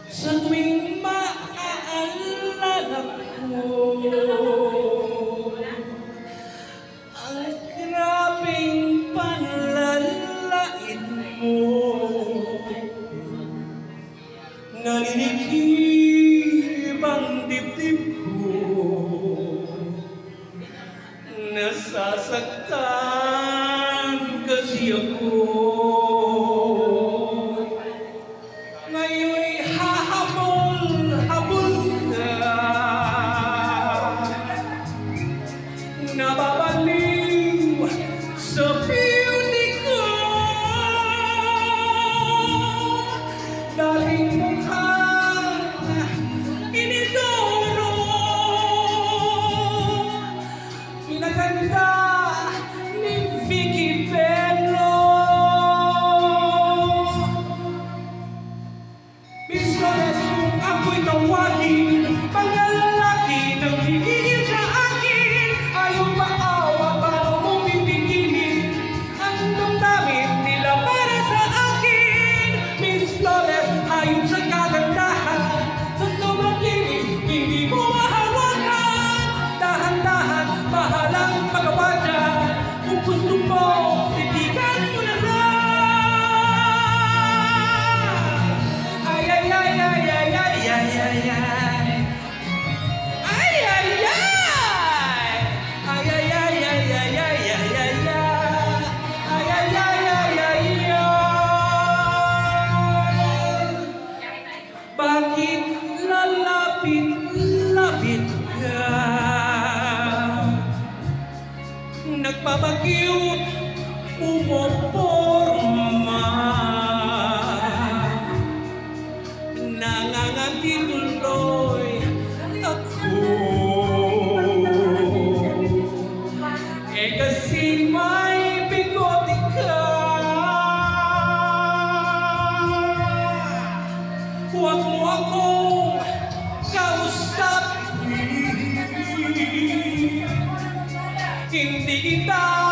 Sa tuwing maaalala ko ang grabeng panlalait mo, naninikip ang dibdib ko, nasasaktan kasi ako. Ngayon'y hahabol ka, nababaliw sa beauty ko, dating mukhang inidoro, pinaganda ni Vicky Bello. Miss Flores, kung ako'y tawagin, mga lalaki nang hihigil sa akin, ayaw maawa, paano mo pipigilin ang damdamin nila para sa akin. Miss Flores, ayon sa kagandahan, sa sobrang linis, hindi mo mahawakan. Dahan-dahan, bahalang magawa dyan, kung gusto mo, titigan mo na lang. Bakit lalapit-lapit ka? Nagpapagyut, umoporma, nangangati tuloy ako. Eh kasi may bigote ka. Huwag mo akong kausapin, hindi kita